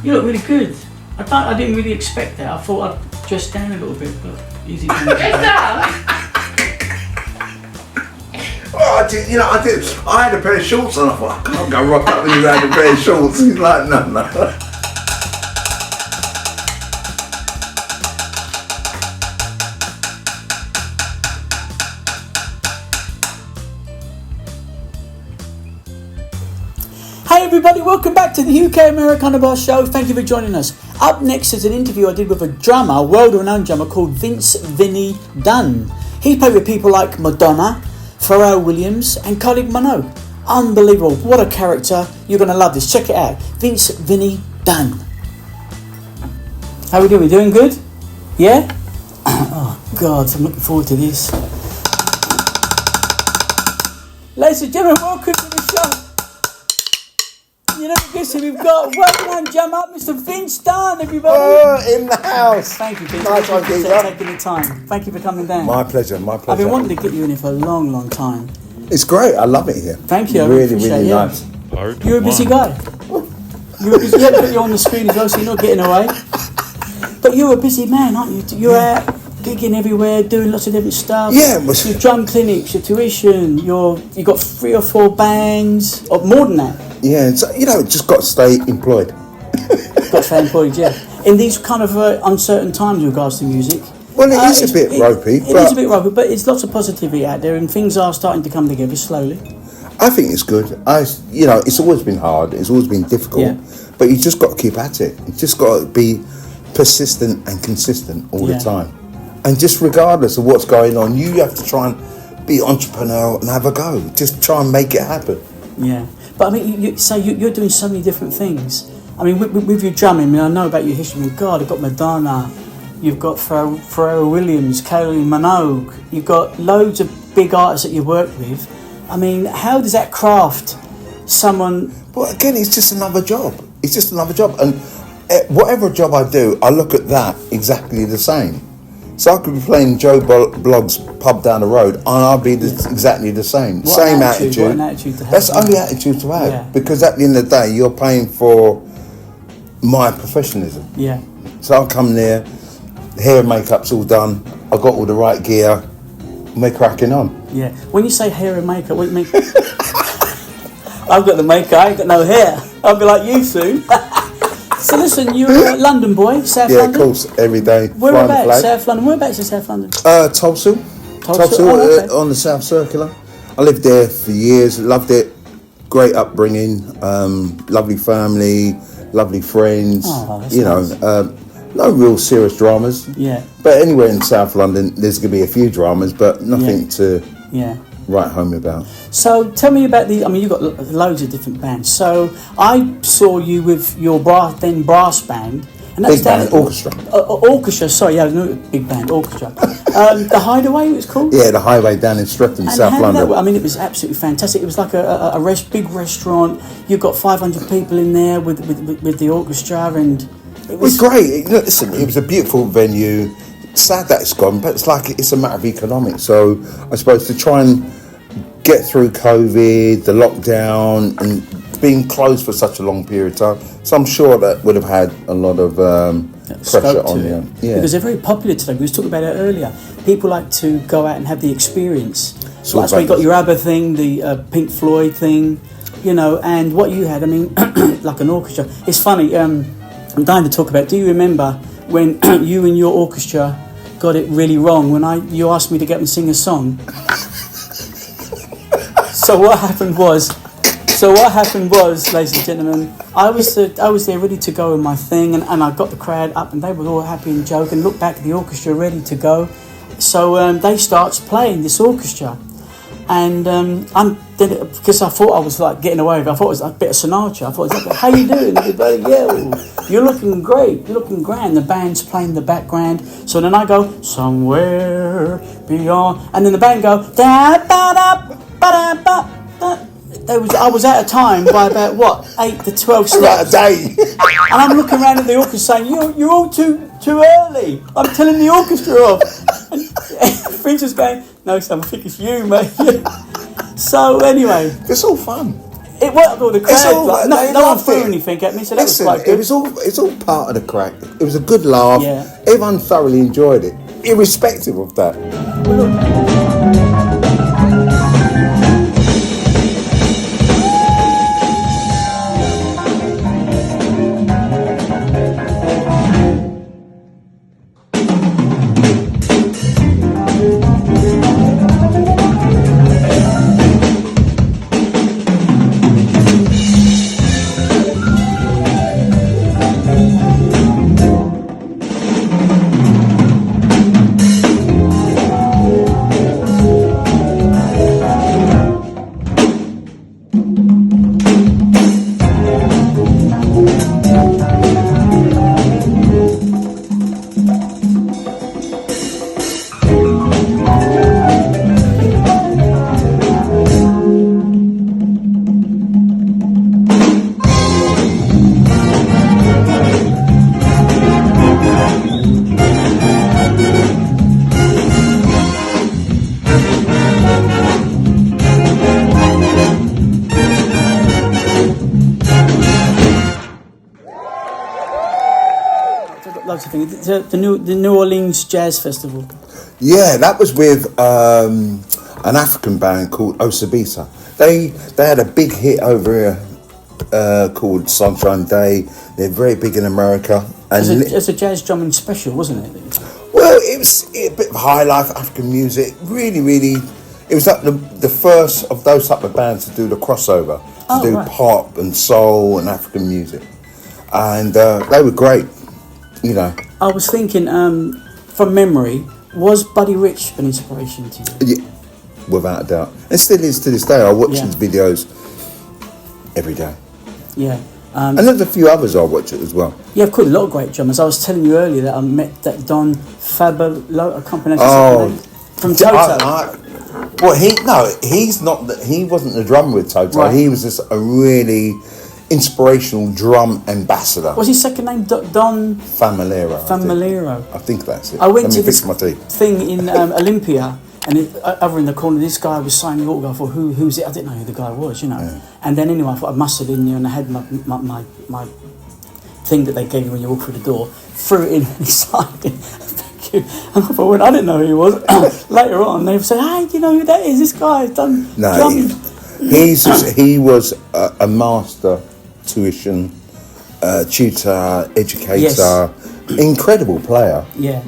You look really good. I didn't really expect that. I thought I'd dress down a little bit, but easy to do. Oh, I had a pair of shorts on. I thought, I can't go rock up with you had a pair of shorts. He's like, no. Hey everybody, welcome back to the UK Americana Bar Show. Thank you for joining us. Up next is an interview I did with a drummer, a world-renowned drummer called Vince Vinny Dunn. He played with people like Madonna, Pharrell Williams and Kylie Minogue. Unbelievable, what a character. You're going to love this, check it out. Vince Vinny Dunn. How we doing? We doing good? Yeah? Oh God, I'm looking forward to this. Ladies and gentlemen, welcome to the show. You never guess who we've got. Well done, jump up, Mr. Vince Dunn, everybody. Oh, in the house. Thank you, Vince. Nice one, Thank you for taking the time. Thank you for coming down. My pleasure. I've been wanting to get you in here for a long, long time. It's great. I love it here. Thank you. Really, really nice. You're a busy guy. You're a busy. You haven't got you on the screen as well, so you're not getting away. But you're a busy man, aren't you? You're out gigging everywhere, doing lots of different stuff. Yeah. Your drum clinics, your tuition. You've got 3 or 4 bands, or more than that. Yeah, so, just got to stay employed. Got to stay employed, yeah. In these kind of uncertain times with regards to music. Well, it is a bit ropey. It is a bit ropey, but it's lots of positivity out there and things are starting to come together slowly. I think it's good. It's always been hard. It's always been difficult. Yeah. But you just got to keep at it. You just got to be persistent and consistent all the time. And just regardless of what's going on, you have to try and be entrepreneurial and have a go. Just try and make it happen. Yeah. But I mean, you're doing so many different things. I mean, with your drumming, I know about your history. I mean, God, you've got Madonna, you've got Pharrell Williams, Kylie, Minogue. You've got loads of big artists that you work with. I mean, how does that craft someone? Well, again, it's just another job. It's just another job. And whatever job I do, I look at that exactly the same. So I could be playing Joe Blogg's pub down the road and I'll be exactly the same. Same attitude. What an attitude to have. That's the only attitude to have. Yeah. Because at the end of the day, you're paying for my professionalism. Yeah. So I'll come there, hair and makeup's all done, I've got all the right gear, we're cracking on. Yeah. When you say hair and makeup, what do you mean? I've got the makeup, I ain't got no hair. I'll be like you soon. So listen, you're a London boy, South London? Yeah, of course, every day. Whereabouts, South London? Whereabouts in South London? Tulsa. On the South Circular. I lived there for years, loved it. Great upbringing, lovely family, lovely friends. Oh, that's nice. No real serious dramas. Yeah. But anywhere in South London, there's going to be a few dramas, but nothing to write home about. So tell me about you've got loads of different bands. So I saw you with your brass band. And that's big band, Orchestra. Orchestra, sorry, no, big band, Orchestra. The Hideaway, it was called? Yeah, the Highway down in Streatham, South London. I mean, it was absolutely fantastic. It was like a big restaurant. You've got 500 people in there with the orchestra, and it was great. Listen, it was a beautiful venue. Sad that it's gone, but it's a matter of economics. So I suppose to try and get through COVID, the lockdown, and being closed for such a long period of time, so I'm sure that would have had a lot of pressure on them. Yeah. Because they're very popular today. We was talking about it earlier. People like to go out and have the experience. So that's why you got your ABBA thing, the Pink Floyd thing, and what you had. I mean, like an orchestra. It's funny. I'm dying to talk about. Do you remember when you and your orchestra got it really wrong when you asked me to get up and sing a song? So what happened was, ladies and gentlemen, I was there ready to go in my thing, and I got the crowd up, and they were all happy and joking. Looked back at the orchestra ready to go. So they starts playing this orchestra, and because I thought I was like getting away with it. I thought it was a bit of Sinatra. I thought, how you doing, everybody? Yeah, you're looking great. You're looking grand. The band's playing in the background. So then I go somewhere beyond, and then the band go da da da ba da ba da. I was out of time by about 8 to 12 steps. About a day. And I'm looking around at the orchestra saying, "You're all too early. I'm telling the orchestra off." And Vince was going, "No, Sam, I think it's you, mate." So anyway, it's all fun. It worked with the crowd. all, Like, they no one loved threw it. anything at me, so that Listen, was quite good. it's all part of the crack. It was a good laugh. Yeah. Everyone thoroughly enjoyed it, irrespective of that. Loads of things. The New Orleans Jazz Festival. Yeah, that was with an African band called Osabisa. They had a big hit over here called Sunshine Day. They're very big in America. And It's a jazz drumming special, wasn't it? well, it was a bit of high life African music. Really, really, it was like the first of those type of bands to do the crossover, to do right. pop and soul and African music, and they were great. You know. I was thinking, from memory, was Buddy Rich an inspiration to you? Yeah, without a doubt. It still is to this day. I watch Yeah. his videos every day. Yeah. And there's a few others I watch it as well. Yeah, I've caught a lot of great drummers. I was telling you earlier that I met that Don Fabolo, I can't pronounce his Oh, name, from Toto. Well, he's not. He wasn't the drummer with Toto. Right. He was just a really inspirational drum ambassador. What's his second name? Don Familero. I think that's it. I went Let to me this fix my teeth. thing in Olympia, and over in the corner, this guy was signing autograph. I thought, who's it? I didn't know who the guy was, you know. Yeah. And then anyway, I thought I mustered in there, and I had my thing that they gave you when you walk through the door. Threw it in, and he signed it. Thank you. And I thought, well, I didn't know who he was. Later on, they said, "Hey, do you know who that is? This guy has done drumming." He was a master tuition tutor, educator, Yes. incredible player. Yeah.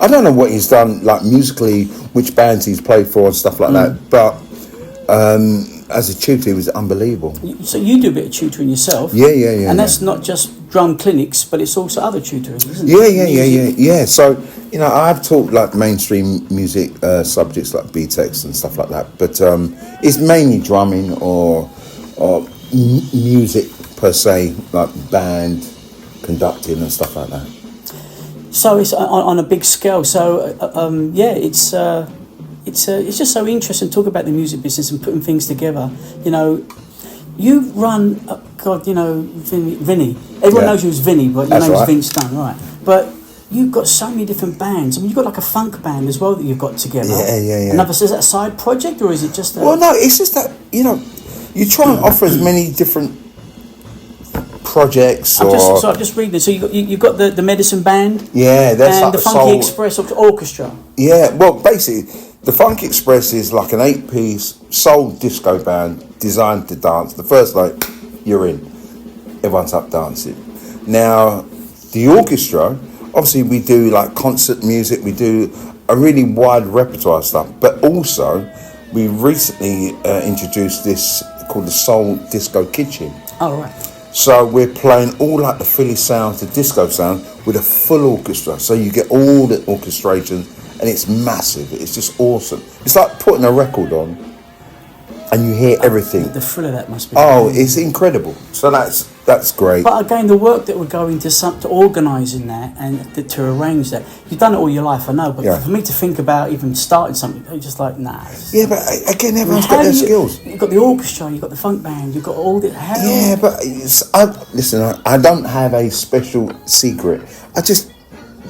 I don't know what he's done, like musically, which bands he's played for and stuff like that. But as a tutor, he was unbelievable. So you do a bit of tutoring yourself. Yeah. And that's not just drum clinics, but it's also other tutoring, isn't Yeah, it? yeah. So, you know, I've taught like mainstream music subjects like B-Tex and stuff like that. But it's mainly drumming or music per se, like band conducting and stuff like that. So it's on a big scale. So it's just so interesting to talk about the music business and putting things together. You know, you run, Vinny. Everyone knows you as Vinny, but your That's name's right. Vince Dunn, right? But you've got so many different bands. I mean, you've got like a funk band as well that you've got together. Yeah. Another, is that a side project or is it just a... Well, no, it's just that, you know, you try and offer as many different projects I'm just reading it. So you've got the Medicine Band. Yeah, that's and like the a Funky soul Express Orchestra. Yeah, well, basically, the Funky Express is like an 8-piece soul disco band designed to dance. The first night, you're in. Everyone's up dancing. Now, the orchestra, obviously we do like concert music, we do a really wide repertoire of stuff, but also we recently introduced this called the Soul Disco Kitchen. Oh, right. So we're playing all like the Philly sound, the disco sound with a full orchestra. So you get all the orchestrations and it's massive. It's just awesome. It's like putting a record on and you hear everything. The thrill of that must be... Oh, it's incredible. So that's great. But again, the work that would go into to organising that and to arrange that, you've done it all your life, I know, but Yeah. for me to think about even starting something, it's just like, nah. Yeah, but again, everyone's How got their do you- skills. You've got the orchestra, you've got the funk band, you've got all the... Yeah, but listen, I don't have a special secret. I just,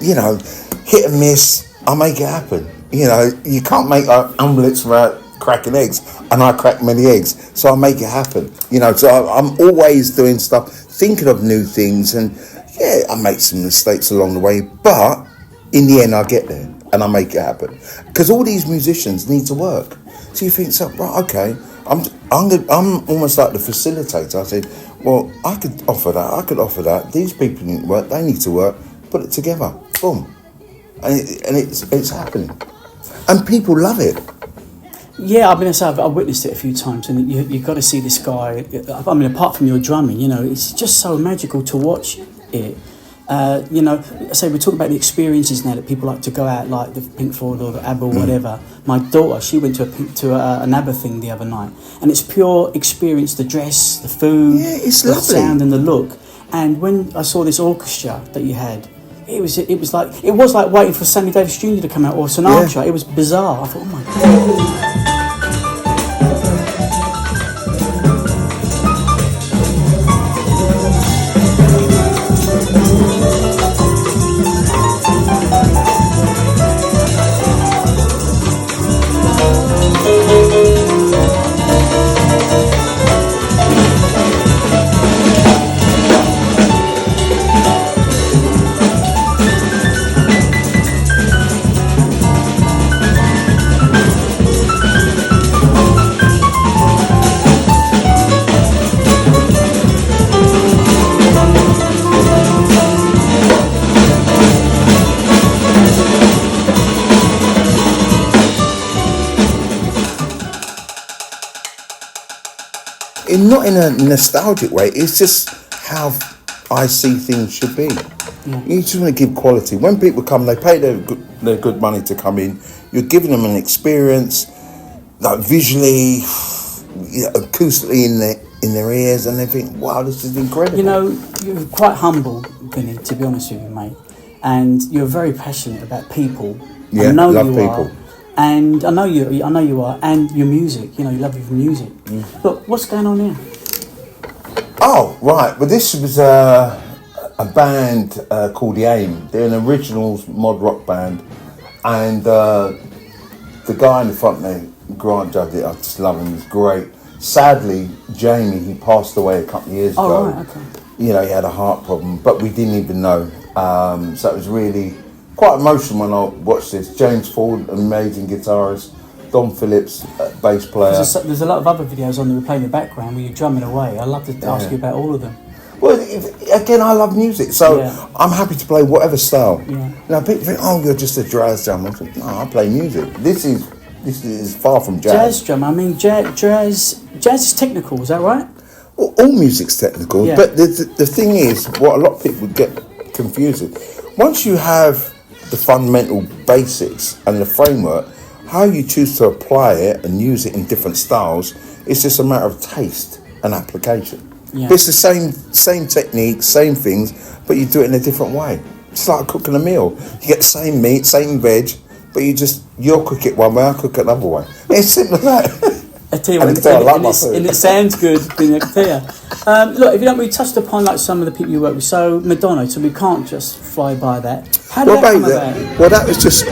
you know, hit and miss, I make it happen. You know, you can't make omelets without cracking eggs, and I crack many eggs, so I make it happen. You know, so I'm always doing stuff, thinking of new things, and yeah, I make some mistakes along the way, but in the end, I get there and I make it happen. Because all these musicians need to work. So you think, so right, okay, I'm almost like the facilitator. I said, well, I could offer that. These people need to work. They need to work. Put it together. Boom. And it's happening. And people love it. Yeah, I mean, I've witnessed it a few times, and you've got to see this guy. I mean, apart from your drumming, you know, it's just so magical to watch it. You know, say we're talking about the experiences now that people like to go out, like the Pink Floyd or the ABBA or whatever. My daughter, she went to an ABBA thing the other night, and it's pure experience: the dress, the food, it's the lovely. sound, and the look. And when I saw this orchestra that you had, it was like waiting for Sammy Davis Jr. to come out or Sinatra. Yeah. It was bizarre. I thought, oh my God. Not in a nostalgic way, it's just how I see things should be. Yeah. You just want to give quality. When people come, they pay their good money to come in. You're giving them an experience, like visually, acoustically in their ears, and they think, wow, this is incredible. You know, you're quite humble, Vinny, to be honest with you, mate. And you're very passionate about people. Yeah, I know love you people. are. And I know you are, and your music. You know, you love your music. Look, what's going on here? Oh, right. Well, this was a band called The Aim. They're an originals mod rock band, and the guy in the front there, Grant Judd, I just love him. He's great. Sadly, Jamie, he passed away a couple of years ago. Oh, right, okay. You know, he had a heart problem, but we didn't even know. So it was really quite emotional when I watched this. James Ford, amazing guitarist. Don Phillips, bass player. There's a lot of other videos on that we play in the background where you're drumming away. I'd love to ask you about all of them. Well, again, I love music, so I'm happy to play whatever style. Yeah. Now, people think, oh, you're just a jazz drummer. No, I play music. This is far from jazz. Jazz drummer. I mean, jazz is technical. Is that right? Well, all music's technical, but the thing is, what a lot of people get confused with, once you have the fundamental basics and the framework, how you choose to apply it and use it in different styles, it's just a matter of taste and application. Yeah. It's the same technique, same things, but you do it in a different way. It's like cooking a meal. You get the same meat, same veg, but you'll cook it one way, I'll cook it another way. It's simple as that. I tell you what, and it sounds good, I can tell you. Look, if you don't, we touched upon like some of the people you work with. So Madonna, so we can't just fly by that. How did that come about? Well, that was just